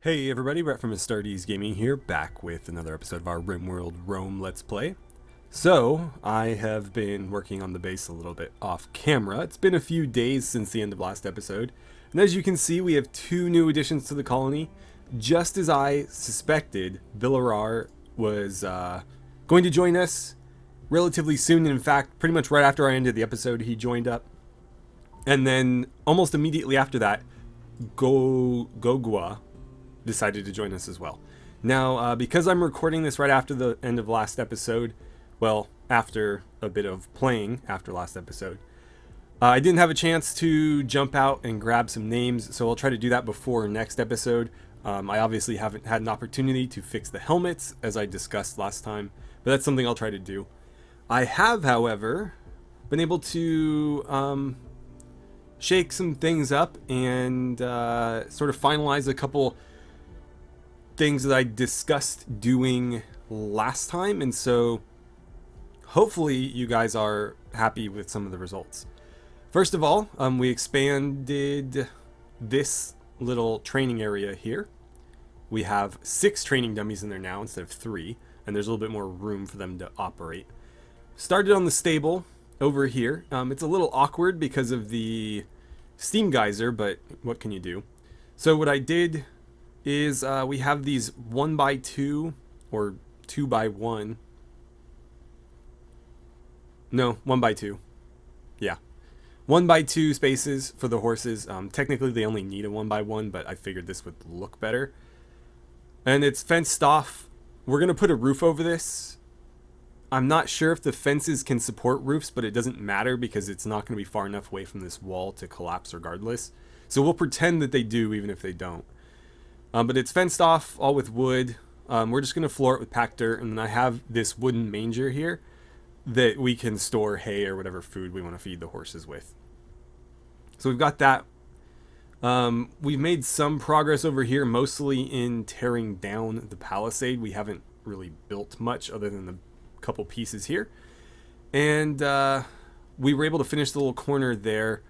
Hey everybody, Brett from AstartesGaming here, back with another episode of our RimWorld Rome Let's Play. So, I have been working on the base a little bit off camera. It's been a few days since the end of last episode, and as you can see, we have two new additions to the colony. Just as I suspected, Villarar was going to join us relatively soon. In fact, pretty much right after I ended the episode, he joined up. And then, almost immediately after that, Gogwa decided to join us as well. Now, because I'm recording this right after the end of last episode, well, after a bit of playing after last episode, I didn't have a chance to jump out and grab some names, so I'll try to do that before next episode. I obviously haven't had an opportunity to fix the helmets, as I discussed last time, but that's something I'll try to do. I have, however, been able to shake some things up and sort of finalize a couple things that I discussed doing last time, and so hopefully you guys are happy with some of the results. First of all, we expanded this little training area here. We have 6 training dummies in there now instead of 3, and there's a little bit more room for them to operate. Started on the stable over here. It's a little awkward because of the steam geyser, but what can you do? So what I did is we have these 1x2 or 2x1. No, 1x2. Yeah. 1x2 spaces for the horses. Technically they only need a 1x1, but I figured this would look better. And it's fenced off. We're going to put a roof over this. I'm not sure if the fences can support roofs, but it doesn't matter because it's not going to be far enough away from this wall to collapse regardless. So we'll pretend that they do even if they don't. But it's fenced off, all with wood. We're just going to floor it with packed dirt, and then I have this wooden manger here that we can store hay or whatever food we want to feed the horses with. So we've got that. We've made some progress over here, mostly in tearing down the palisade. We haven't really built much other than the couple pieces here. And we were able to finish the little corner there,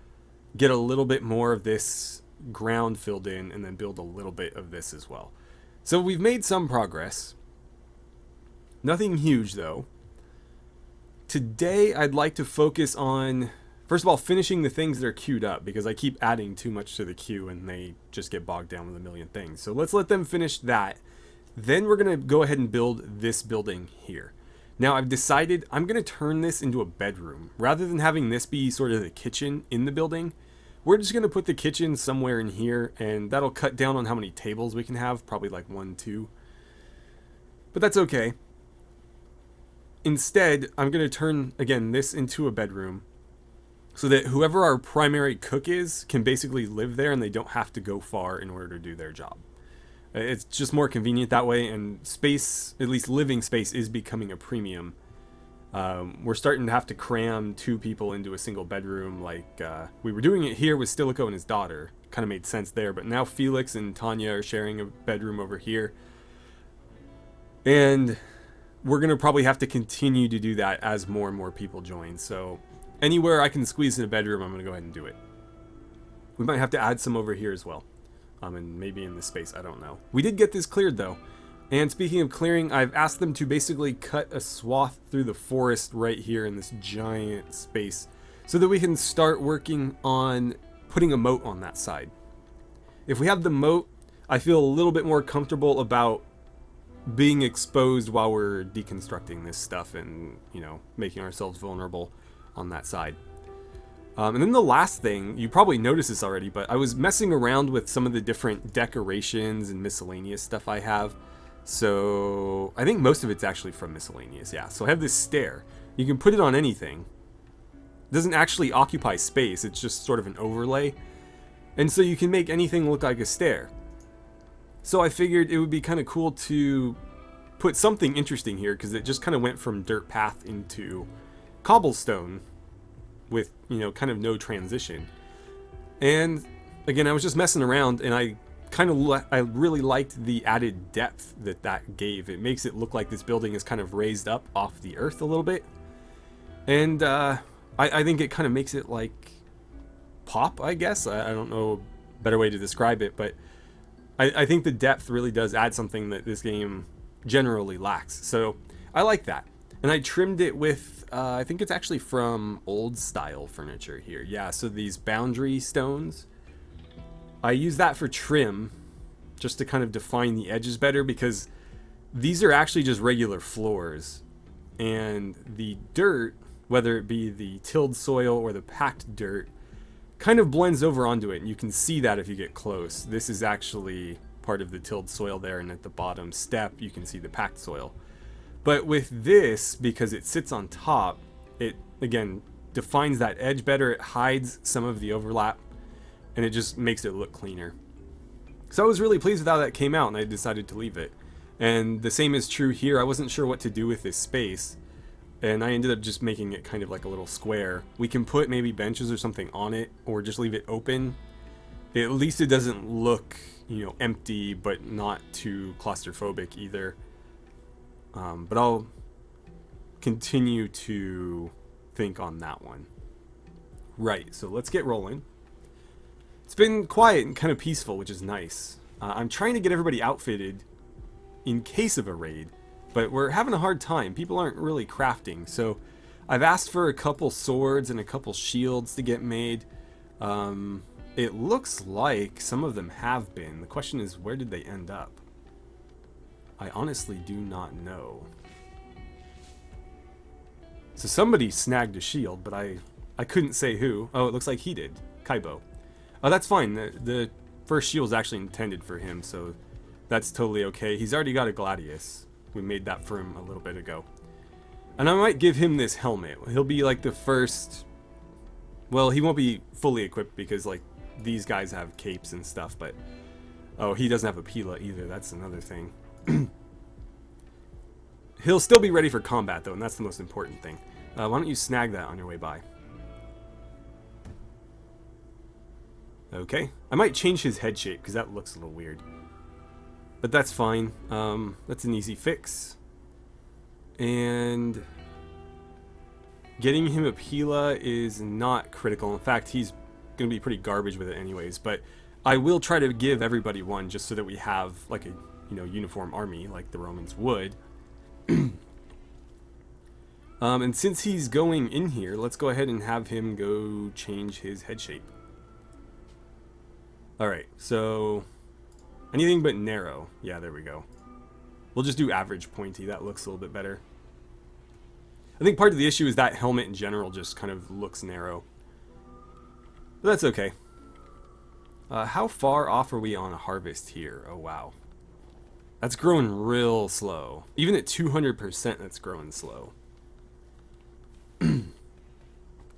get a little bit more of this ground filled in, and then build a little bit of this as well. So we've made some progress. Nothing huge though. Today I'd like to focus on, first of all, finishing the things that are queued up, because I keep adding too much to the queue and they just get bogged down with a million things. So let's let them finish that. Then we're going to go ahead and build this building here. Now I've decided I'm going to turn this into a bedroom. Rather than having this be sort of the kitchen in the building, we're just going to put the kitchen somewhere in here, and that'll cut down on how many tables we can have, probably like 1, 2. But that's okay. Instead, I'm going to turn, again, this into a bedroom so that whoever our primary cook is can basically live there and they don't have to go far in order to do their job. It's just more convenient that way, and space, at least living space, is becoming a premium. We're starting to have to cram 2 people into a single bedroom, like we were doing it here with Stilico and his daughter. Kind of made sense there, but now Felix and Tanya are sharing a bedroom over here. And we're going to probably have to continue to do that as more and more people join. So anywhere I can squeeze in a bedroom, I'm going to go ahead and do it. We might have to add some over here as well. And maybe in this space, I don't know. We did get this cleared though. And speaking of clearing, I've asked them to basically cut a swath through the forest right here in this giant space so that we can start working on putting a moat on that side. If we have the moat, I feel a little bit more comfortable about being exposed while we're deconstructing this stuff and, you know, making ourselves vulnerable on that side. And then the last thing, you probably noticed this already, but I was messing around with some of the different decorations and miscellaneous stuff I have. So I think most of it's actually from miscellaneous, yeah. So I have this stair. You can put it on anything. It doesn't actually occupy space, it's just sort of an overlay. And so you can make anything look like a stair. So I figured it would be kind of cool to put something interesting here, because it just kind of went from dirt path into cobblestone with, you know, kind of no transition. And again, I was just messing around, and I really liked the added depth that gave. It makes it look like this building is kind of raised up off the earth a little bit. And I think it kind of makes it like pop, I guess. I don't know a better way to describe it, but I think the depth really does add something that this game generally lacks. So I like that. And I trimmed it with, I think it's actually from old style furniture here. Yeah, so these boundary stones. I use that for trim, just to kind of define the edges better, because these are actually just regular floors. And the dirt, whether it be the tilled soil or the packed dirt, kind of blends over onto it. And you can see that if you get close. This is actually part of the tilled soil there, and at the bottom step, you can see the packed soil. But with this, because it sits on top, it, again, defines that edge better. It hides some of the overlap, and it just makes it look cleaner. So I was really pleased with how that came out, and I decided to leave it. And the same is true here. I wasn't sure what to do with this space, and I ended up just making it kind of like a little square. We can put maybe benches or something on it, or just leave it open. At least it doesn't look, empty, but not too claustrophobic either. But I'll continue to think on that one. Right, so let's get rolling. It's been quiet and kind of peaceful, which is nice. I'm trying to get everybody outfitted in case of a raid, but we're having a hard time. People aren't really crafting, so I've asked for a couple swords and a couple shields to get made. It looks like some of them have been. The question is, where did they end up? I honestly do not know. So somebody snagged a shield, but I couldn't say who. Oh, it looks like he did. Kaibo. Oh, that's fine. The first shield is actually intended for him, so that's totally okay. He's already got a Gladius. We made that for him a little bit ago. And I might give him this helmet. He'll be like the first... Well, he won't be fully equipped because like these guys have capes and stuff, but... Oh, he doesn't have a Pila either. That's another thing. He'll still be ready for combat though, and that's the most important thing. Why don't you snag that on your way by? Okay. I might change his head shape because that looks a little weird. But that's fine. That's an easy fix. And getting him a Pila is not critical. In fact, he's going to be pretty garbage with it anyways. But I will try to give everybody one just so that we have like a uniform army like the Romans would. And since he's going in here, let's go ahead and have him go change his head shape. Alright, so anything but narrow. Yeah, there we go. We'll just do average pointy. That looks a little bit better. I think part of the issue is that helmet in general just kind of looks narrow. But that's okay. How far off are we on a harvest here? Oh, wow. That's growing real slow. Even at 200%, that's growing slow.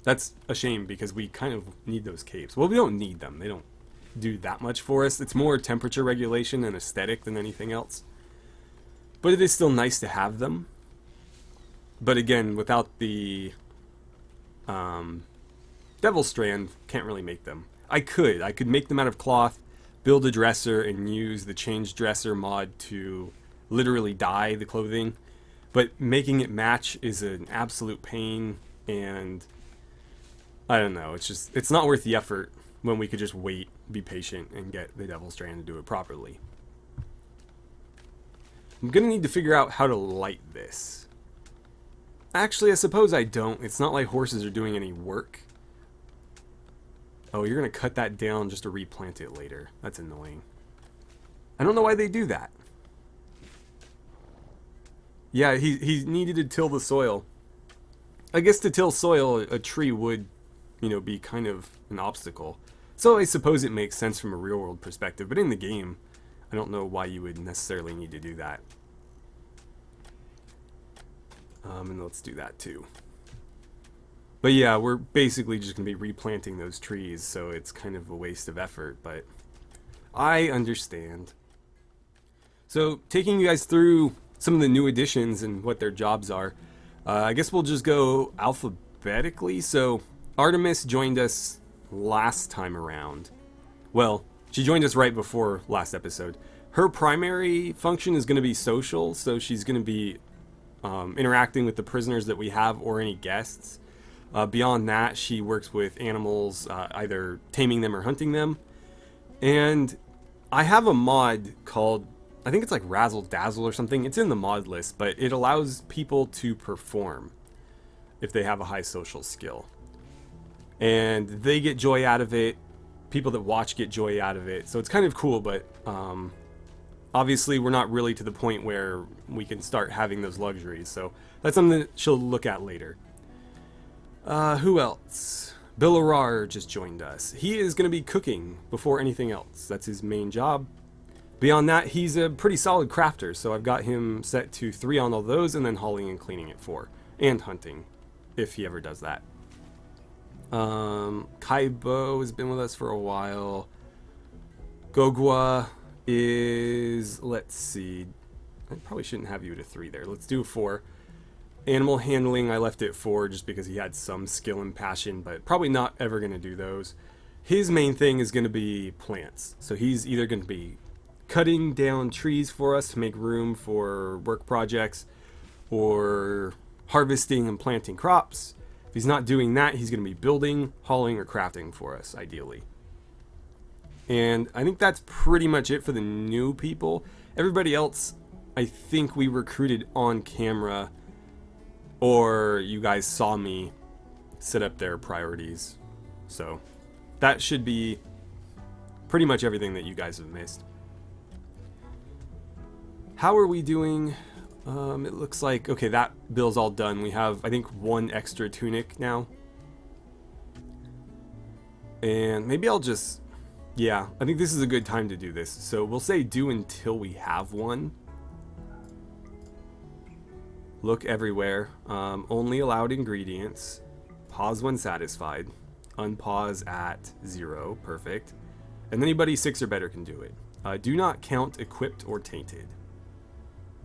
That's a shame because we kind of need those capes. Well, we don't need them. They don't do that much for us. It's more temperature regulation and aesthetic than anything else. But it is still nice to have them. But again, without the Devil Strand, can't really make them. I could make them out of cloth, build a dresser, and use the change dresser mod to literally dye the clothing. But making it match is an absolute pain, and I don't know, it's not worth the effort when we could just wait, be patient, and get the Devil Strand to do it properly. I'm gonna need to figure out how to light this. Actually, I suppose I don't. It's not like horses are doing any work. Oh, you're gonna cut that down just to replant it later. That's annoying. I don't know why they do that. Yeah, he needed to till the soil. I guess to till soil, a tree would, be kind of an obstacle. So I suppose it makes sense from a real world perspective, but in the game, I don't know why you would necessarily need to do that. And let's do that too. But yeah, we're basically just going to be replanting those trees, so it's kind of a waste of effort, but I understand. So, taking you guys through some of the new additions and what their jobs are, I guess we'll just go alphabetically. So, Artemis joined us last time around. Well, she joined us right before last episode. Her primary function is going to be social, so she's going to be interacting with the prisoners that we have or any guests. Beyond that, she works with animals, either taming them or hunting them. And I have a mod called, I think it's like Razzle Dazzle or something. It's in the mod list, but it allows people to perform if they have a high social skill. And they get joy out of it. People that watch get joy out of it. So it's kind of cool, but obviously we're not really to the point where we can start having those luxuries. So that's something that she'll look at later. Who else? Bill Arar just joined us. He is going to be cooking before anything else. That's his main job. Beyond that, he's a pretty solid crafter, so I've got him set to 3 on all those, and then hauling and cleaning at 4. And hunting, if he ever does that. Kaibo has been with us for a while. Gogwa is, let's see, I probably shouldn't have you at a 3 there. Let's do a 4. Animal handling, I left it 4 just because he had some skill and passion, but probably not ever going to do those. His main thing is going to be plants. So he's either going to be cutting down trees for us to make room for work projects, or harvesting and planting crops. If he's not doing that, he's going to be building, hauling, or crafting for us, ideally. And I think that's pretty much it for the new people. Everybody else, I think we recruited on camera, or you guys saw me set up their priorities. So that should be pretty much everything that you guys have missed. How are we doing? It looks like, okay, that bill's all done. We have, I think, 1 extra tunic now. And maybe I'll just, yeah, I think this is a good time to do this. So we'll say do until we have one. Look everywhere. Only allowed ingredients. Pause when satisfied. Unpause at 0. Perfect. And anybody 6 or better can do it. Do not count equipped or tainted.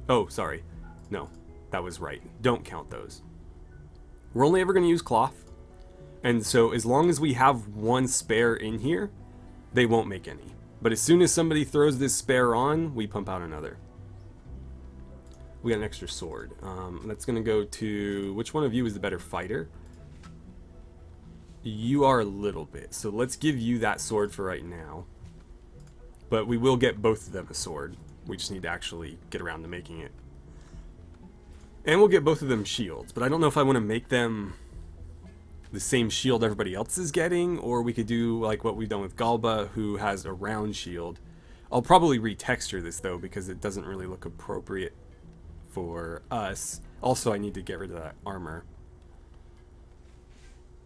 Oh, sorry. No, that was right. Don't count those. We're only ever going to use cloth. And so as long as we have 1 spare in here, they won't make any. But as soon as somebody throws this spare on, we pump out another. We got an extra sword. That's going to go to... Which one of you is the better fighter? You are a little bit. So let's give you that sword for right now. But we will get both of them a sword. We just need to actually get around to making it. And we'll get both of them shields. But I don't know if I want to make them the same shield everybody else is getting. Or we could do like what we've done with Galba, who has a round shield. I'll probably retexture this, though, because it doesn't really look appropriate for us. Also, I need to get rid of that armor.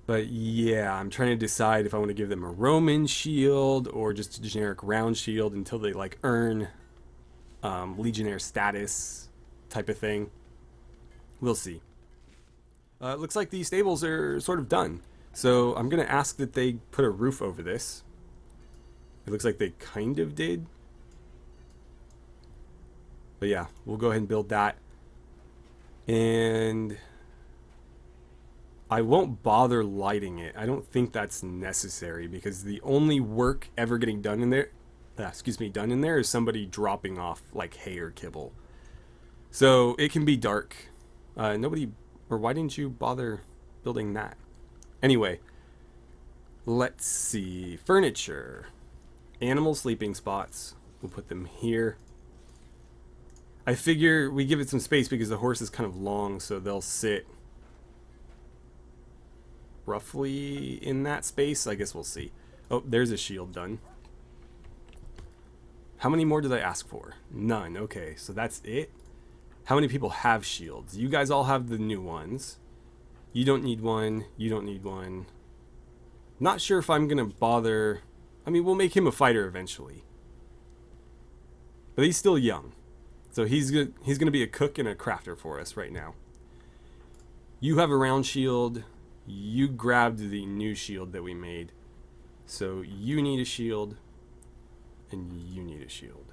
But yeah, I'm trying to decide if I want to give them a Roman shield or just a generic round shield until they like earn Legionnaire status type of thing. We'll see. It looks like these stables are sort of done. So I'm going to ask that they put a roof over this. It looks like they kind of did. But yeah, we'll go ahead and build that. And I won't bother lighting it. I don't think that's necessary because the only work ever getting done in there, done in there is somebody dropping off like hay or kibble. So it can be dark. Why didn't you bother building that? Anyway, let's see. Furniture. Animal sleeping spots. We'll put them here. I figure we give it some space because the horse is kind of long, so they'll sit roughly in that space. I guess we'll see. Oh, there's a shield done. How many more did I ask for? None. Okay, so that's it. How many people have shields? You guys all have the new ones. You don't need one. You don't need one. Not sure if I'm going to bother. I mean, we'll make him a fighter eventually. But he's still young. So he's going to be a cook and a crafter for us right now. You have a round shield. You grabbed the new shield that we made. So you need a shield. And you need a shield.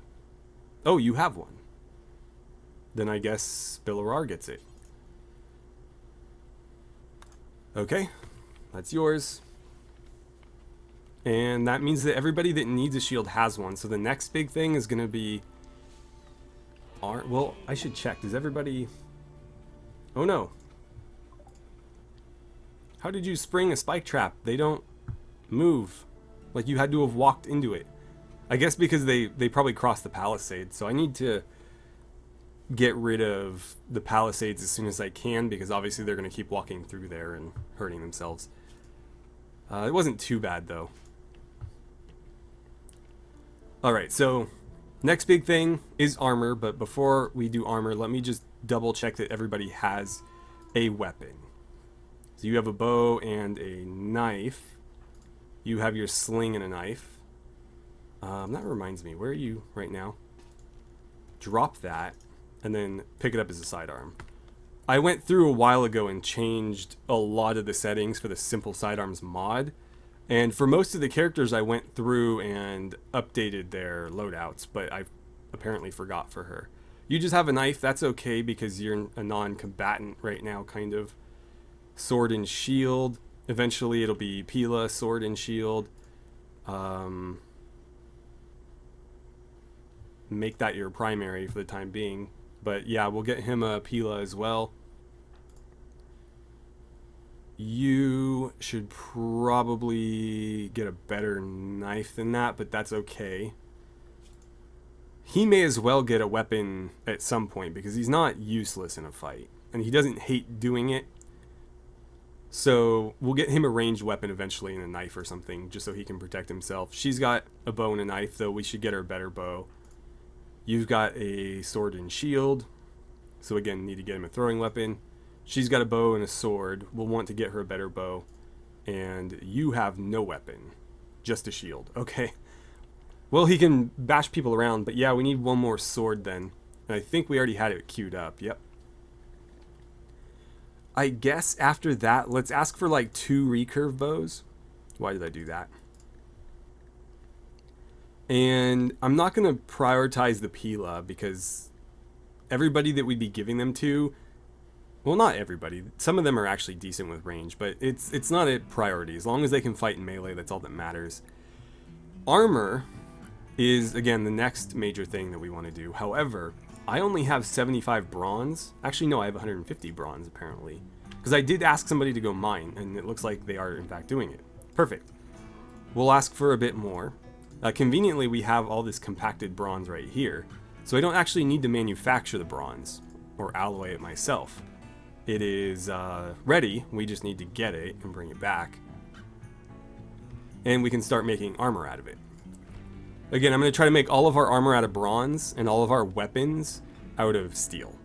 Oh, you have one. Then I guess Billarar gets it. Okay, that's yours. And that means that everybody that needs a shield has one. So the next big thing is going to be... Well, I should check. Does everybody... Oh no. How did you spring a spike trap? They don't move. Like you had to have walked into it. I guess because they probably crossed the palisade, so I need to get rid of the palisades as soon as I can, because obviously they're going to keep walking through there and hurting themselves. It wasn't too bad, though. Alright, so next big thing is armor, but before we do armor, let me just double check that everybody has a weapon. So you have a bow and a knife. You have your sling and a knife. That reminds me, where are you right now? Drop that, and then pick it up as a sidearm. I went through a while ago and changed a lot of the settings for the simple sidearms mod. And for most of the characters, I went through and updated their loadouts, but I apparently forgot for her. You just have a knife, that's okay because you're a non-combatant right now, kind of. Sword and shield. Eventually it'll be Pila, sword and shield. Make that your primary for the time being. But yeah, we'll get him a Pila as well. You should probably get a better knife than that, but that's okay. He may as well get a weapon at some point because he's not useless in a fight. And he doesn't hate doing it. So we'll get him a ranged weapon eventually and a knife or something just so he can protect himself. She's got a bow and a knife, though we should get her a better bow. You've got a sword and shield. So again, need to get him a throwing weapon. She's got a bow and a sword. We'll want to get her a better bow. And you have no weapon. Just a shield. Okay. Well, he can bash people around, but yeah, we need one more sword then. And I think we already had it queued up. Yep. I guess after that, let's ask for like 2 recurve bows. Why did I do that? And I'm not going to prioritize the Pila because everybody that we'd be giving them to, well, not everybody. Some of them are actually decent with range, but it's not a priority. As long as they can fight in melee, that's all that matters. Armor is, again, the next major thing that we want to do. However, I only have 75 bronze. Actually, no, I have 150 bronze, apparently. Because I did ask somebody to go mine, and it looks like they are, in fact, doing it. Perfect. We'll ask for a bit more. Conveniently, we have all this compacted bronze right here, so I don't actually need to manufacture the bronze or alloy it myself. It is ready. We just need to get it and bring it back. And we can start making armor out of it. Again, I'm going to try to make all of our armor out of bronze and all of our weapons out of steel.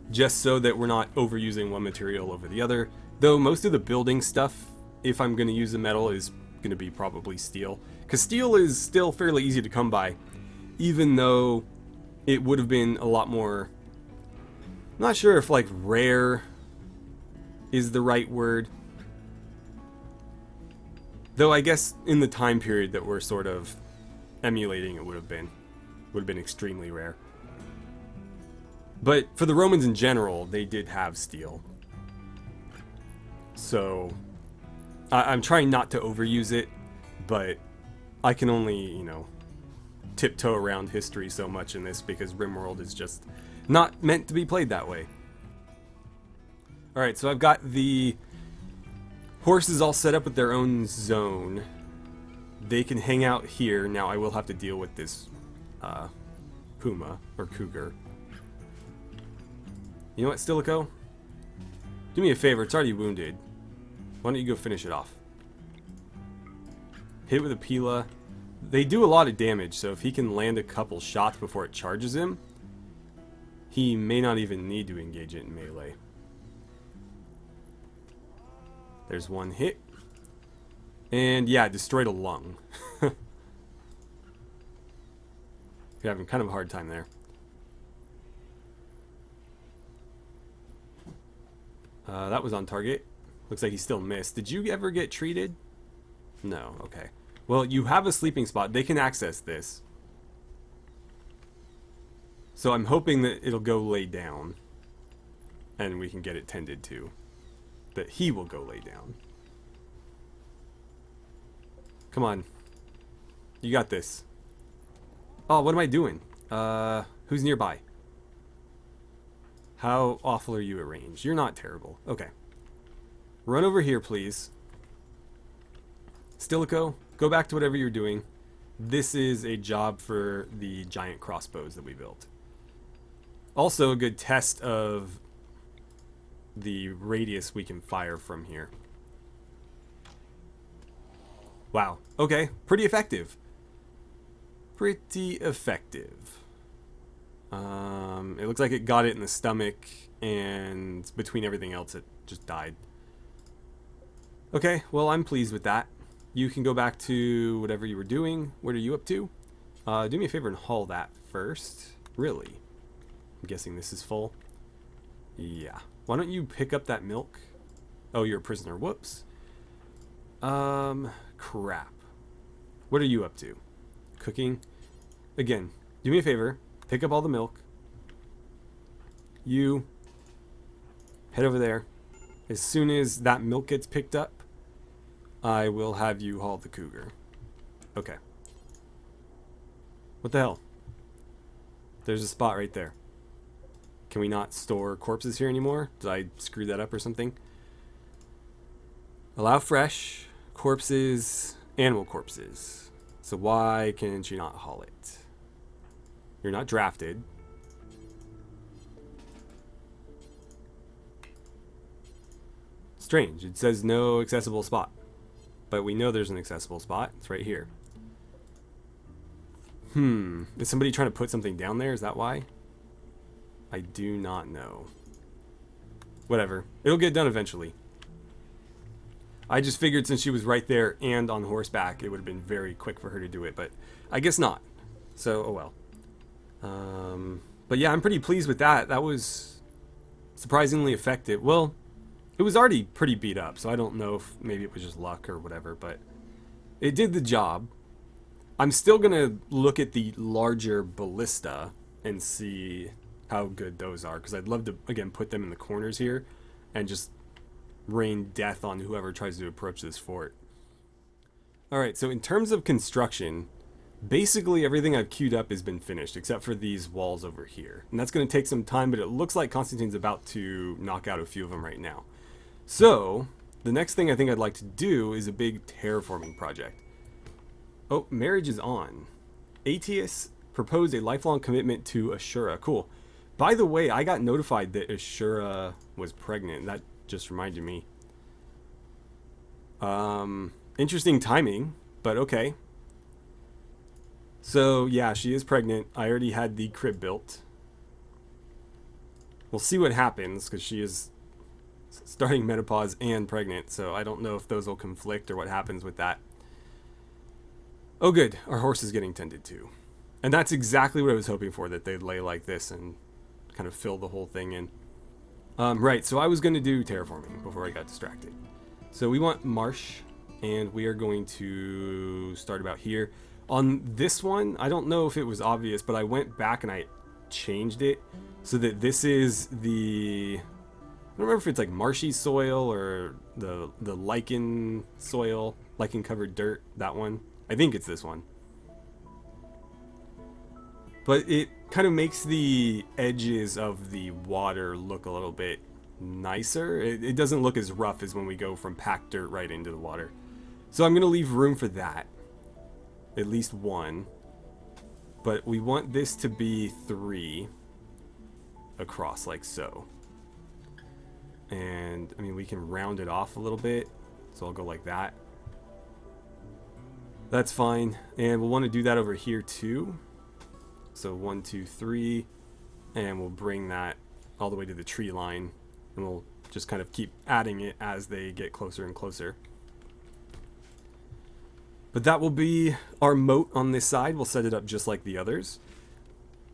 Just so that we're not overusing one material over the other. Though most of the building stuff, if I'm going to use the metal, is going to be probably steel. Because steel is still fairly easy to come by. Even though it would have been a lot more... I'm not sure if like rare is the right word. Though I guess in the time period that we're sort of emulating, it would have been extremely rare. But for the Romans in general, they did have steel. So I'm trying not to overuse it, but I can only, you know, tiptoe around history so much in this because RimWorld is just not meant to be played that way. Alright, so I've got the horses all set up with their own zone. They can hang out here. Now I will have to deal with this puma or cougar. You know what, Stilicho? Do me a favor, it's already wounded. Why don't you go finish it off? Hit with a Pila. They do a lot of damage, so if he can land a couple shots before it charges him, he may not even need to engage it in melee. There's one hit. And yeah, destroyed a lung. You're having kind of a hard time there. That was on target. Looks like he still missed. Did you ever get treated? No, okay. Well, you have a sleeping spot. They can access this. So I'm hoping that it'll go lay down. And we can get it tended to. That he will go lay down. Come on. You got this. Oh, what am I doing? Who's nearby? How awful are you at range? You're not terrible. Okay. Run over here, please. Stilicho, go back to whatever you're doing. this is a job for the giant crossbows that we built. Also a good test of the radius we can fire from here. Wow. Okay. Pretty effective. Pretty effective. It looks like it got it in the stomach, and between everything else it just died. Okay, well, I'm pleased with that. You can go back to whatever you were doing. What are you up to? Do me a favor and haul that first. Really? I'm guessing this is full. Yeah. Why don't you pick up that milk? Oh, you're a prisoner. Whoops. Crap. What are you up to? Cooking? Again, do me a favor. Pick up all the milk. You head over there. As soon as that milk gets picked up, I will have you haul the cougar. Okay. What the hell? There's a spot right there. Can we not store corpses here anymore? Did I screw that up or something? Allow fresh corpses, animal corpses. So why can she not haul it? You're not drafted. Strange. It says no accessible spot. But we know there's an accessible spot. It's right here. Is somebody trying to put something down there? Is that why? I do not know. Whatever. It'll get done eventually. I just figured since she was right there and on horseback, it would have been very quick for her to do it. But I guess not. So, oh well. But yeah, I'm pretty pleased with that. That was surprisingly effective. Well, it was already pretty beat up, so I don't know if maybe it was just luck or whatever, but it did the job. I'm still going to look at the larger ballista and see how good those are, because I'd love to, again, put them in the corners here and just rain death on whoever tries to approach this fort. Alright, so in terms of construction, basically everything I've queued up has been finished, except for these walls over here. And that's going to take some time, but it looks like Constantine's about to knock out a few of them right now. So, the next thing I think I'd like to do is a big terraforming project. Oh, marriage is on. Aetius proposed a lifelong commitment to Ashura. Cool. By the way, I got notified that Ashura was pregnant. That just reminded me. Interesting timing, but okay. So, yeah, she is pregnant. I already had the crib built. We'll see what happens, because she is starting menopause and pregnant, so I don't know if those will conflict or what happens with that. Oh good, our horse is getting tended to. And that's exactly what I was hoping for, that they'd lay like this and kind of fill the whole thing in. Right, so I was going to do terraforming before I got distracted. So we want marsh, and we are going to start about here. On this one, I don't know if it was obvious, but I went back and I changed it so that this is the... I don't remember if it's like marshy soil or the lichen soil, lichen covered dirt, that one. I think it's this one. But it kind of makes the edges of the water look a little bit nicer. It doesn't look as rough as when we go from packed dirt right into the water. So I'm going to leave room for that. At least one. But we want this to be 3 across, like so. And, I mean, we can round it off a little bit. So I'll go like that. That's fine. And we'll want to do that over here too. So 1, 2, 3. And we'll bring that all the way to the tree line. And we'll just kind of keep adding it as they get closer and closer. But that will be our moat on this side. We'll set it up just like the others.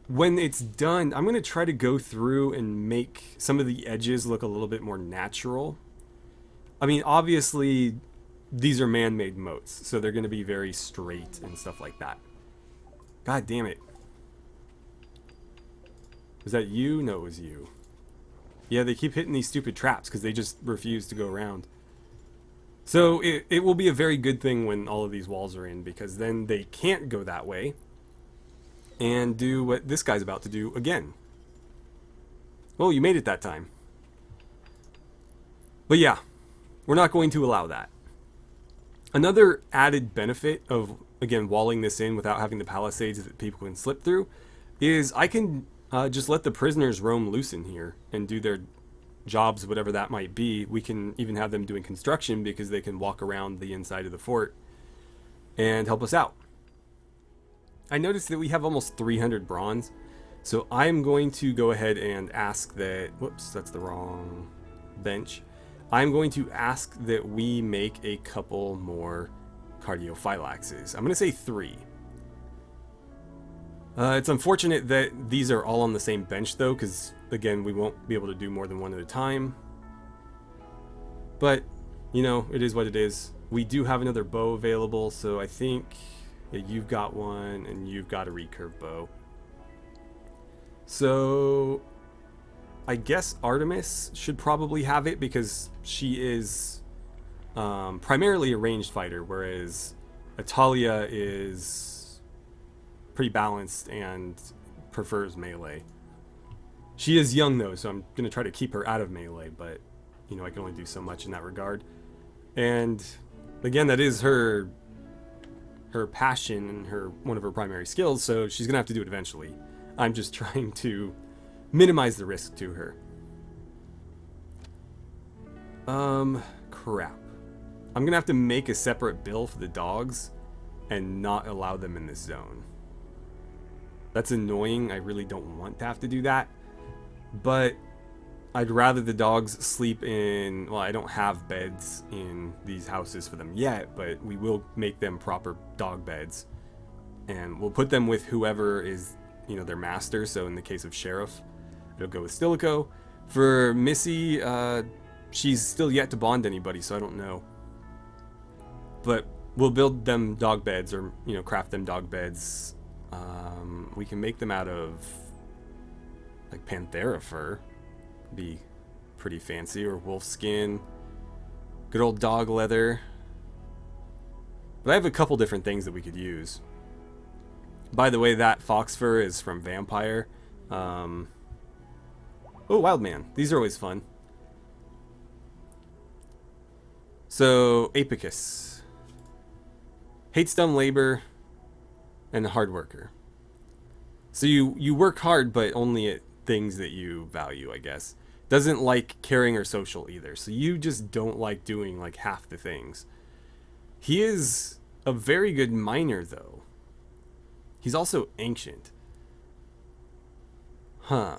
When it's done, I'm going to try to go through and make some of the edges look a little bit more natural. I mean, obviously, these are man-made moats, so they're going to be very straight and stuff like that. God damn it. Was that you? No, it was you. Yeah, they keep hitting these stupid traps because they just refuse to go around. So it will be a very good thing when all of these walls are in, because then they can't go that way and do what this guy's about to do again. Oh, you made it that time. But yeah, we're not going to allow that. Another added benefit of, again, walling this in without having the palisades that people can slip through is I can just let the prisoners roam loose in here and do their jobs, whatever that might be. We can even have them doing construction because they can walk around the inside of the fort and help us out. I noticed that we have almost 300 bronze, so I'm going to go ahead and ask that, whoops, that's the wrong bench. I'm going to ask that we make a couple more cardiophylaxes. I'm going to say 3. It's unfortunate that these are all on the same bench though, because again, we won't be able to do more than one at a time. But, you know, it is what it is. We do have another bow available, so I think you've got one and you've got a recurve bow. So I guess Artemis should probably have it because she is primarily a ranged fighter, whereas Atalia is pretty balanced and prefers melee. She is young though, so I'm going to try to keep her out of melee, but you know, I can only do so much in that regard. And again, that is her passion and one of her primary skills, so she's going to have to do it eventually. I'm just trying to minimize the risk to her. Crap. I'm going to have to make a separate bill for the dogs and not allow them in this zone. That's annoying. I really don't want to have to do that. But I'd rather the dogs sleep in... Well, I don't have beds in these houses for them yet, but we will make them proper dog beds. And we'll put them with whoever is, you know, their master. So in the case of Sheriff, it'll go with Stilicho. For Missy, she's still yet to bond anybody, so I don't know. But we'll build them dog beds, or, you know, craft them dog beds. We can make them out of, like, Panthera fur. Be pretty fancy, or wolf skin. Good old dog leather. But I have a couple different things that we could use. By the way, that fox fur is from Vampire. Oh, Wild Man. These are always fun. So, Apicus. Hates dumb labor and a hard worker. So you work hard, but only at things that you value, I guess. Doesn't like caring or social either. So you just don't like doing like half the things. He is a very good miner, though. He's also ancient. Huh.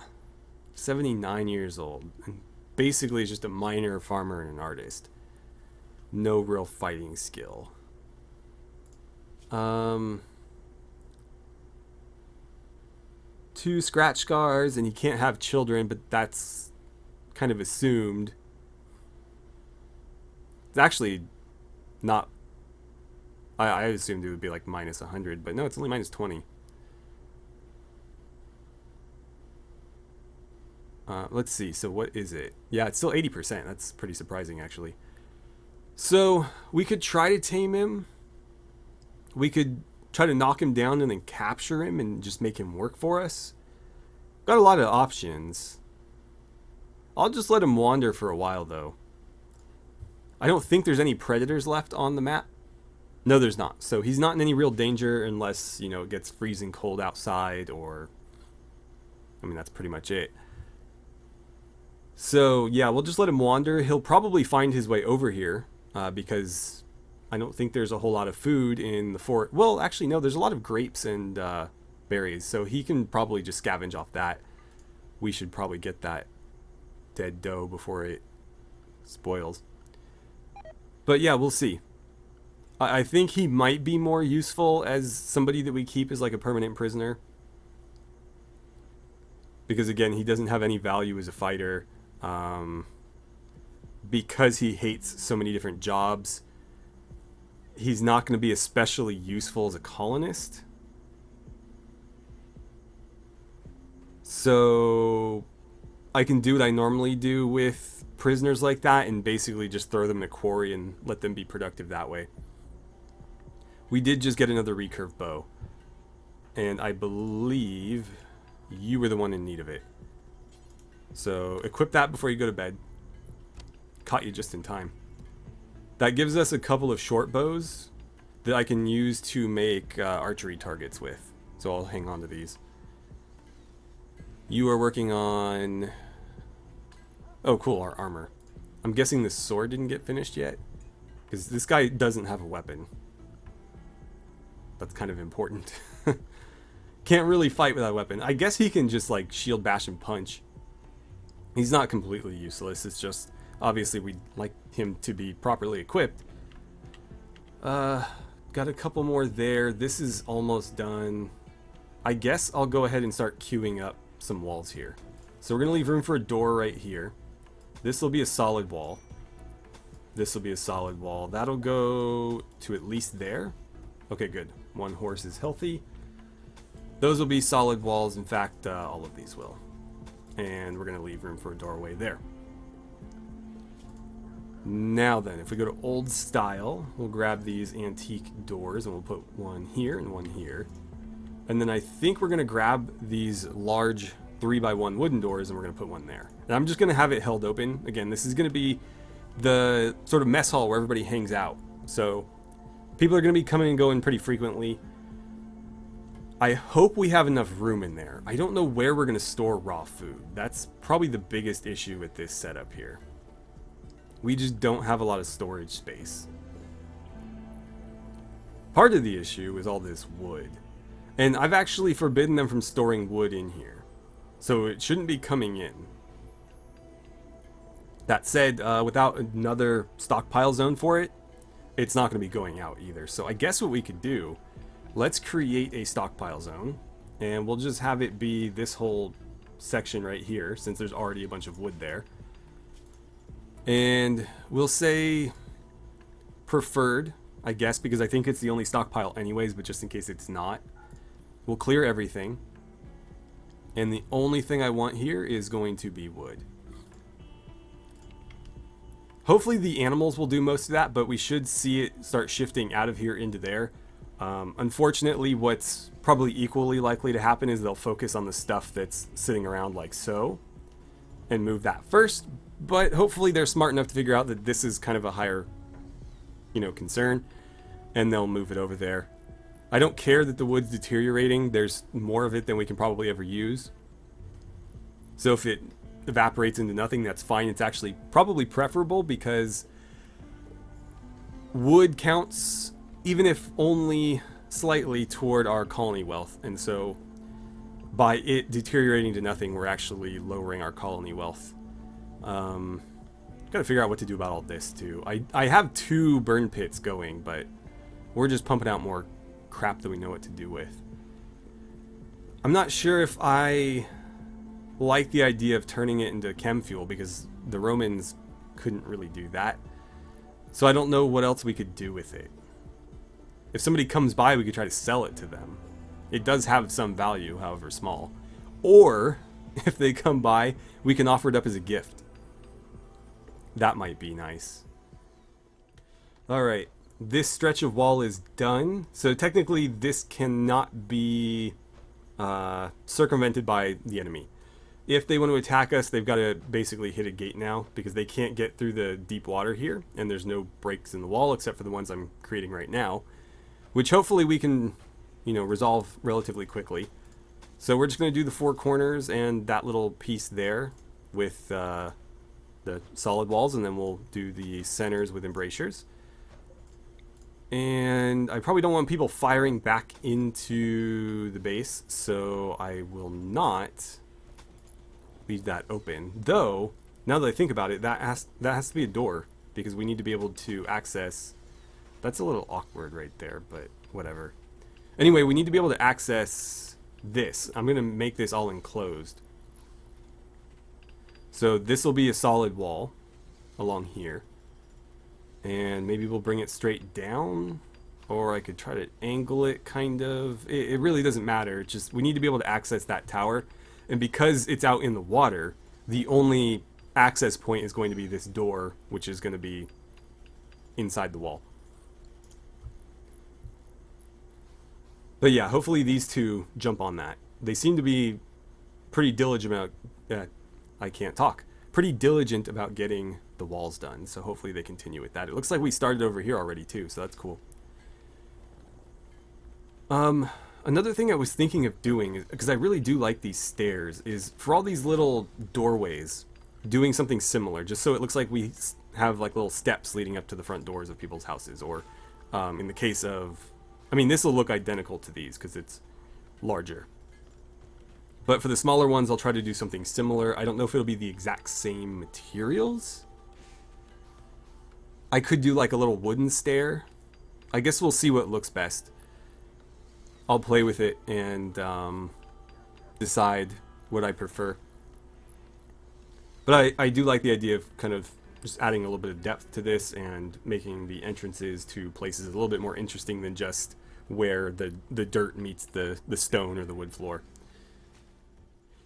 79 years old. And basically is just a miner, farmer, and an artist. No real fighting skill. 2 scratch scars, and he can't have children, but that's kind of assumed. It's actually not... I assumed it would be like minus 100, but no, it's only minus 20. Let's see, so what is it? Yeah, it's still 80%. That's pretty surprising, actually. So, we could try to tame him. We could try to knock him down and then capture him and just make him work for us. Got a lot of options. I'll just let him wander for a while, though. I don't think there's any predators left on the map. No, there's not. So he's not in any real danger unless, you know, it gets freezing cold outside, or... I mean, that's pretty much it. So, yeah, we'll just let him wander. He'll probably find his way over here, because I don't think there's a whole lot of food in the fort. Well, actually, no, there's a lot of grapes and berries, so he can probably just scavenge off that. We should probably get that dead doe before it spoils. But yeah, we'll see. I think he might be more useful as somebody that we keep as like a permanent prisoner. Because again, he doesn't have any value as a fighter. Because he hates so many different jobs, he's not going to be especially useful as a colonist. So I can do what I normally do with prisoners like that and basically just throw them in a quarry and let them be productive that way. We did just get another recurve bow, and I believe you were the one in need of it. So equip that before you go to bed. Caught you just in time. That gives us a couple of short bows that I can use to make archery targets with. So I'll hang on to these. You are working on... Oh, cool, our armor. I'm guessing the sword didn't get finished yet, because this guy doesn't have a weapon. That's kind of important. Can't really fight without a weapon. I guess he can just like shield bash and punch. He's not completely useless. It's just obviously we'd like him to be properly equipped. Got a couple more there. This is almost done. I guess I'll go ahead and start queuing up some walls here. So we're gonna leave room for a door right here. This will be a solid wall. This will be a solid wall. That'll go to at least there. Okay, good. One horse is healthy. Those will be solid walls. In fact, all of these will. And we're going to leave room for a doorway there. Now then, if we go to old style, we'll grab these antique doors and we'll put one here and one here. And then I think we're going to grab these large 3x1 wooden doors and we're going to put one there. And I'm just going to have it held open. Again, this is going to be the sort of mess hall where everybody hangs out. So people are going to be coming and going pretty frequently. I hope we have enough room in there. I don't know where we're going to store raw food. That's probably the biggest issue with this setup here. We just don't have a lot of storage space. Part of the issue is all this wood. And I've actually forbidden them from storing wood in here. So it shouldn't be coming in. That said, without another stockpile zone for it, it's not going to be going out either. So I guess what we could do, let's create a stockpile zone. And we'll just have it be this whole section right here, since there's already a bunch of wood there. And we'll say preferred, I guess, because I think it's the only stockpile anyways, but just in case it's not. We'll clear everything. And the only thing I want here is going to be wood. Hopefully the animals will do most of that, but we should see it start shifting out of here into there. Unfortunately, what's probably equally likely to happen is they'll focus on the stuff that's sitting around like so and move that first. But hopefully they're smart enough to figure out that this is kind of a higher, concern, and they'll move it over there. I don't care that the wood's deteriorating. There's more of it than we can probably ever use. So if it evaporates into nothing, that's fine. It's actually probably preferable because wood counts, even if only slightly, toward our colony wealth. And so by it deteriorating to nothing, we're actually lowering our colony wealth. Gotta figure out what to do about all this too. I have 2 burn pits going, but we're just pumping out more crap that we know what to do with. I'm not sure if I like the idea of turning it into chem fuel because the Romans couldn't really do that. So I don't know what else we could do with it. If somebody comes by, we could try to sell it to them. It does have some value, however small. Or if they come by, we can offer it up as a gift. That might be nice. Alright, this stretch of wall is done. So technically this cannot be circumvented by the enemy. If they want to attack us, they've got to basically hit a gate now because they can't get through the deep water here, and there's no breaks in the wall except for the ones I'm creating right now, which hopefully we can, resolve relatively quickly. So we're just going to do the 4 corners and that little piece there with the solid walls, and then we'll do the centers with embrasures. And I probably don't want people firing back into the base, so I will not leave that open. Though, now that I think about it, that has to be a door because we need to be able to access. That's a little awkward right there, but whatever. Anyway, we need to be able to access this. I'm going to make this all enclosed. So this will be a solid wall along here. And maybe we'll bring it straight down, or I could try to angle it kind of. It really doesn't matter. It's just we need to be able to access that tower. And because it's out in the water, the only access point is going to be this door, which is going to be inside the wall. But yeah, hopefully these 2 jump on that. They seem to be pretty diligent about, I can't talk, pretty diligent about getting the walls done, so hopefully they continue with that. It looks like we started over here already too, so that's cool. Another thing I was thinking of doing, because I really do like these stairs, is for all these little doorways, doing something similar, just so it looks like we have like little steps leading up to the front doors of people's houses, or in the case of, I mean, this will look identical to these because it's larger. But for the smaller ones, I'll try to do something similar. I don't know if it'll be the exact same materials. I could do like a little wooden stair. I guess we'll see what looks best. I'll play with it and decide what I prefer. But I do like the idea of kind of just adding a little bit of depth to this and making the entrances to places a little bit more interesting than just where the dirt meets the stone or the wood floor.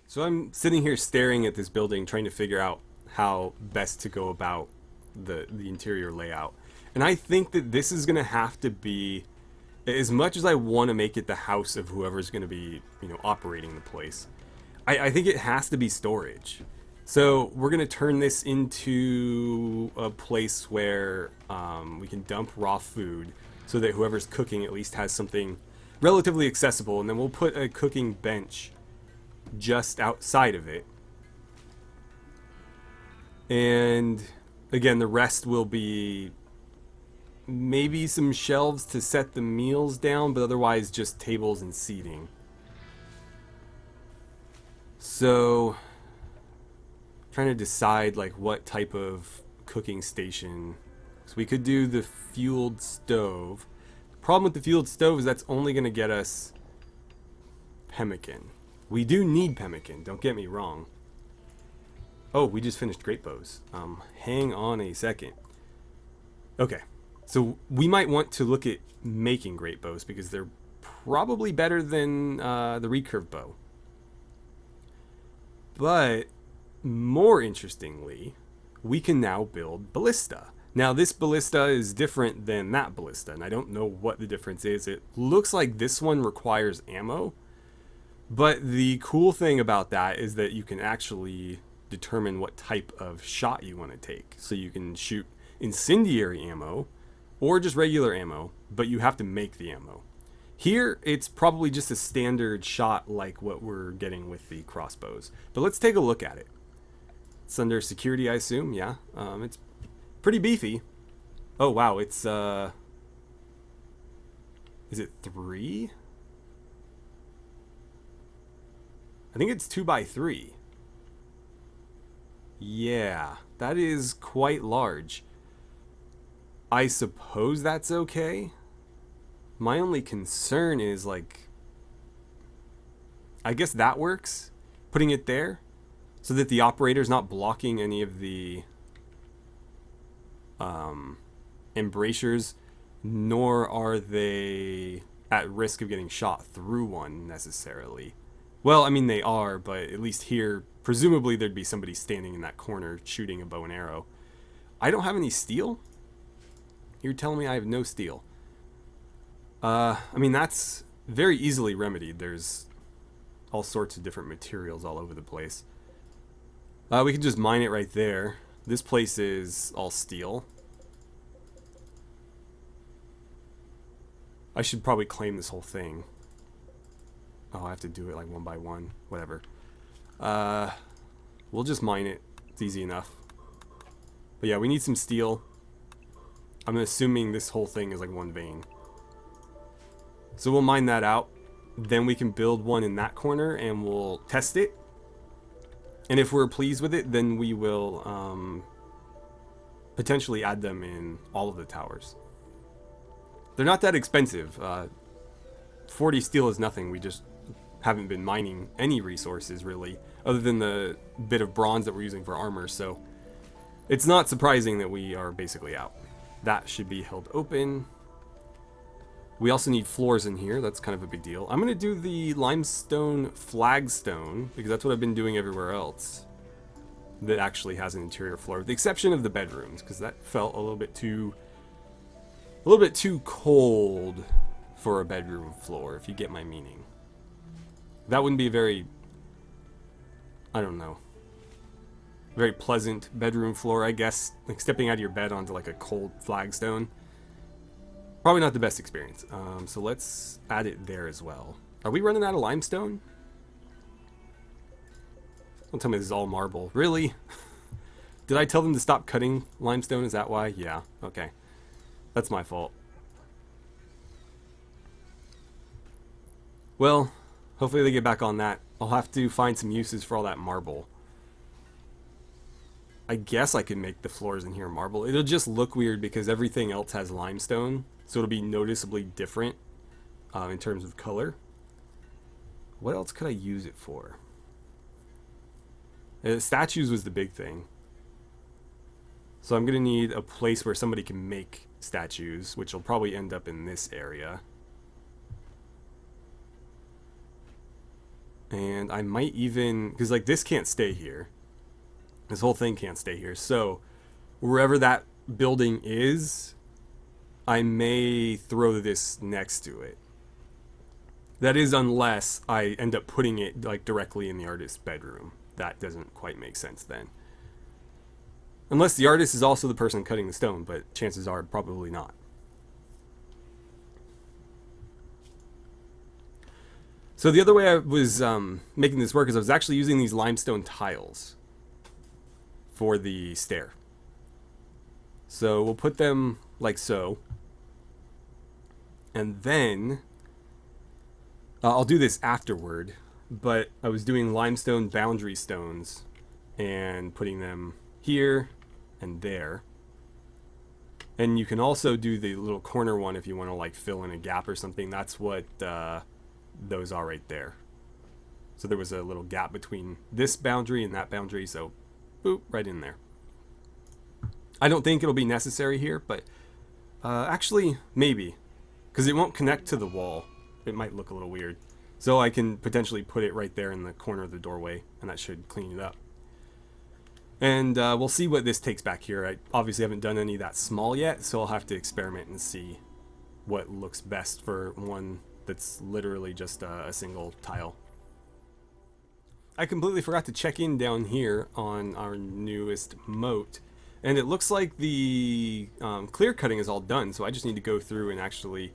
So I'm sitting here staring at this building, trying to figure out how best to go about the interior layout. And I think that this is going to have to be, as much as I want to make it the house of whoever's going to be, operating the place, I think it has to be storage. So we're going to turn this into a place where we can dump raw food so that whoever's cooking at least has something relatively accessible. And then we'll put a cooking bench just outside of it. And again, the rest will be maybe some shelves to set the meals down, but otherwise just tables and seating. So trying to decide like what type of cooking station. So we could do the fueled stove. The problem with the fueled stove is that's only going to get us pemmican. We do need pemmican, don't get me wrong. Oh, we just finished great bows. Hang on a second. Okay, so we might want to look at making great bows because they're probably better than the recurve bow. But more interestingly, we can now build ballista. Now this ballista is different than that ballista, and I don't know what the difference is. It looks like this one requires ammo, but the cool thing about that is that you can actually determine what type of shot you want to take. So you can shoot incendiary ammo or just regular ammo, but you have to make the ammo. Here, it's probably just a standard shot like what we're getting with the crossbows. But let's take a look at it. It's under security, I assume. Yeah, it's pretty beefy. Oh, wow, it's, is it 3? I think it's 2x3. Yeah, that is quite large. I suppose that's okay. My only concern is, like, I guess that works, putting it there, so that the operator's not blocking any of the embrasures, nor are they at risk of getting shot through one necessarily. Well, I mean, they are, but at least here, presumably there'd be somebody standing in that corner shooting a bow and arrow. I don't have any steel? You're telling me I have no steel? I mean, that's very easily remedied. There's all sorts of different materials all over the place. We can just mine it right there. This place is all steel. I should probably claim this whole thing. Oh, I have to do it like one by one. Whatever. We'll just mine it. It's easy enough. But yeah, we need some steel. I'm assuming this whole thing is like one vein. So we'll mine that out. Then we can build one in that corner and we'll test it. And if we're pleased with it, then we will potentially add them in all of the towers. They're not that expensive. 40 steel is nothing. We just haven't been mining any resources really, other than the bit of bronze that we're using for armor. So it's not surprising that we are basically out. That should be held open. We also need floors in here. That's kind of a big deal. I'm going to do the limestone flagstone because that's what I've been doing everywhere else that actually has an interior floor, with the exception of the bedrooms, because that felt a little bit too cold for a bedroom floor, if you get my meaning. That wouldn't be very, I don't know. Very pleasant bedroom floor, I guess. Like stepping out of your bed onto like a cold flagstone. Probably not the best experience. So let's add it there as well. Are we running out of limestone? Don't tell me this is all marble. Really? Did I tell them to stop cutting limestone? Is that why? Yeah. Okay. That's my fault. Well, hopefully they get back on that. I'll have to find some uses for all that marble. I guess I could make the floors in here marble. It'll just look weird because everything else has limestone. So it'll be noticeably different in terms of color. What else could I use it for? Statues was the big thing. So I'm going to need a place where somebody can make statues, which will probably end up in this area. And I might even, because like this can't stay here. This whole thing can't stay here. So wherever that building is, I may throw this next to it. That is unless I end up putting it like directly in the artist's bedroom. That doesn't quite make sense then. Unless the artist is also the person cutting the stone, but chances are probably not. So the other way I was making this work is I was actually using these limestone tiles for the stair. So we'll put them like so. And then I'll do this afterward, but I was doing limestone boundary stones and putting them here and there. And you can also do the little corner one if you want to like fill in a gap or something. That's what those are right there. So there was a little gap between this boundary and that boundary, so boop, right in there. I don't think it'll be necessary here, but actually maybe, because it won't connect to the wall. It might look a little weird. So I can potentially put it right there in the corner of the doorway, and that should clean it up. And we'll see what this takes back here. I obviously haven't done any that small yet, so I'll have to experiment and see what looks best for one that's literally just a single tile. I completely forgot to check in down here on our newest moat, and it looks like the clear cutting is all done, so I just need to go through and actually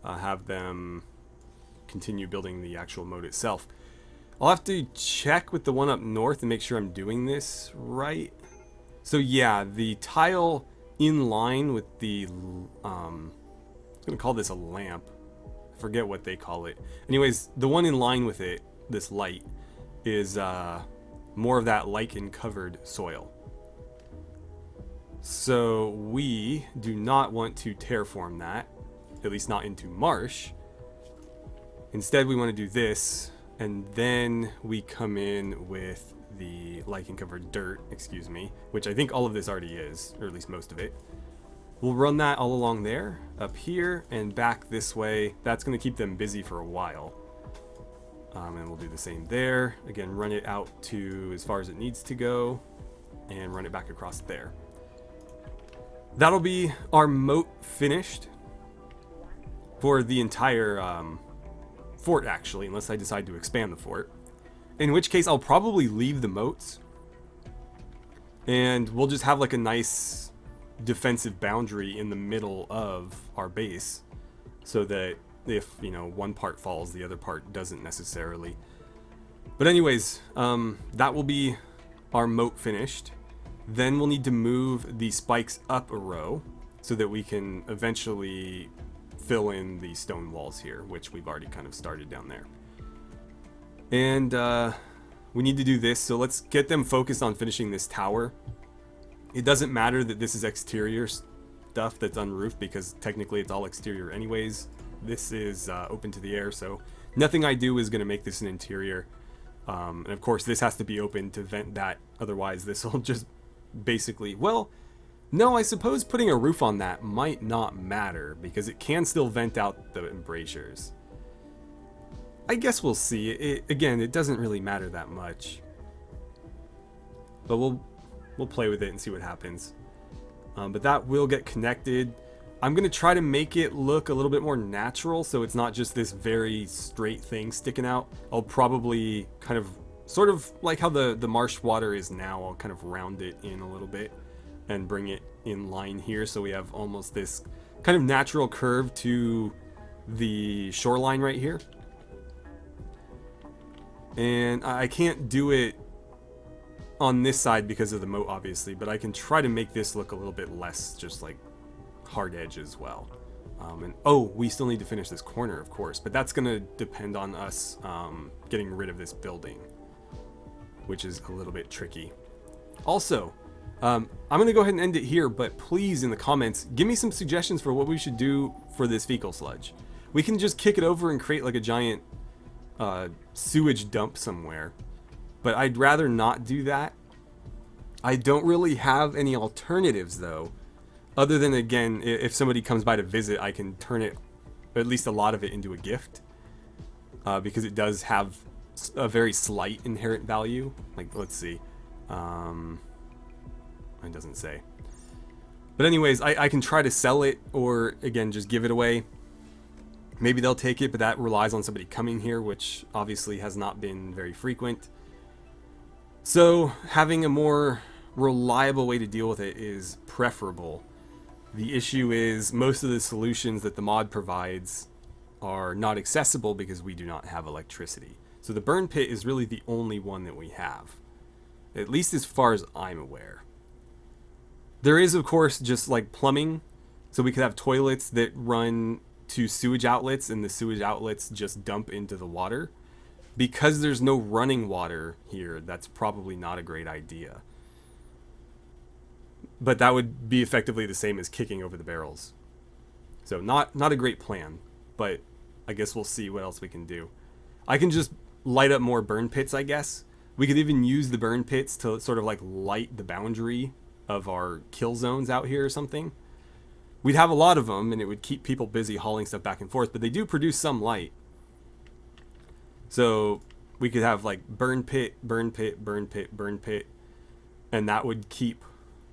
have them continue building the actual moat itself. I'll have to check with the one up north and make sure I'm doing this right. So yeah, the tile in line with the I'm gonna call this a lamp. I forget what they call it. Anyways, the one in line with it, this light, is more of that lichen covered soil. So we do not want to terraform that, at least not into marsh. Instead we want to do this, and then we come in with the lichen covered dirt, excuse me, which I think all of this already is, or at least most of it. We'll run that all along there, up here, and back this way. That's going to keep them busy for a while. And we'll do the same there. Again, run it out to as far as it needs to go, and run it back across there. That'll be our moat finished for the entire fort, actually, unless I decide to expand the fort. In which case, I'll probably leave the moats, and we'll just have like a nice defensive boundary in the middle of our base, so that if, you know, one part falls, the other part doesn't necessarily. But anyways, that will be our moat finished. Then we'll need to move the spikes up a row so that we can eventually fill in the stone walls here, which we've already kind of started down there. And we need to do this, so let's get them focused on finishing this tower. It doesn't matter that this is exterior stuff that's unroofed, because technically it's all exterior anyways. This is open to the air, so nothing I do is going to make this an interior. And of course this has to be open to vent that, otherwise this will just basically, well, no, I suppose putting a roof on that might not matter, because it can still vent out the embrasures. I guess we'll see. Again, it doesn't really matter that much, but we'll play with it and see what happens. But that will get connected. I'm gonna try to make it look a little bit more natural, so it's not just this very straight thing sticking out. I'll probably kind of sort of like how the marsh water is now. I'll kind of round it in a little bit and bring it in line here, so we have almost this kind of natural curve to the shoreline right here. And I can't do it on this side because of the moat, obviously, but I can try to make this look a little bit less just like hard edge as well. And oh, we still need to finish this corner, of course, but that's gonna depend on us getting rid of this building, which is a little bit tricky. Also, I'm gonna go ahead and end it here, but please in the comments give me some suggestions for what we should do for this fecal sludge. We can just kick it over and create like a giant sewage dump somewhere, but I'd rather not do that. I don't really have any alternatives though, other than, again, if somebody comes by to visit, I can turn it, at least a lot of it, into a gift, because it does have a very slight inherent value. Like, let's see, it doesn't say, but anyways, I can try to sell it, or again just give it away. Maybe they'll take it, but that relies on somebody coming here, which obviously has not been very frequent. So having a more reliable way to deal with it is preferable. The issue is most of the solutions that the mod provides are not accessible because we do not have electricity. So the burn pit is really the only one that we have, at least as far as I'm aware. There is, of course, just like plumbing. So we could have toilets that run to sewage outlets, and the sewage outlets just dump into the water. Because there's no running water here, that's probably not a great idea. But that would be effectively the same as kicking over the barrels. So not a great plan, but I guess we'll see what else we can do. I can just light up more burn pits, I guess. We could even use the burn pits to sort of like light the boundary of our kill zones out here or something. We'd have a lot of them, and it would keep people busy hauling stuff back and forth, but they do produce some light. So we could have like burn pit, burn pit, burn pit, burn pit, and that would keep,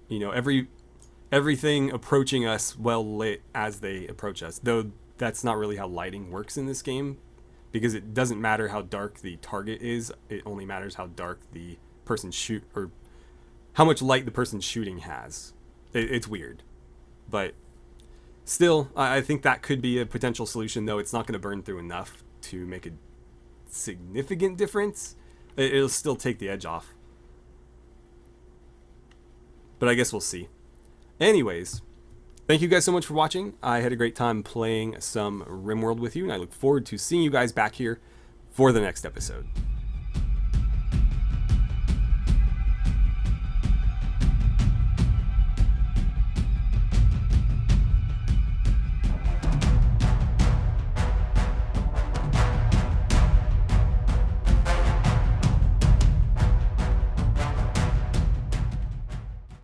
you know, everything approaching us well lit as they approach us. Though that's not really how lighting works in this game, because it doesn't matter how dark the target is, it only matters how dark the person or how much light the person shooting has. It's weird, but still, I think that could be a potential solution, though it's not going to burn through enough to make a significant difference. It'll still take the edge off. But I guess we'll see. Anyways, thank you guys so much for watching. I had a great time playing some RimWorld with you, and I look forward to seeing you guys back here for the next episode.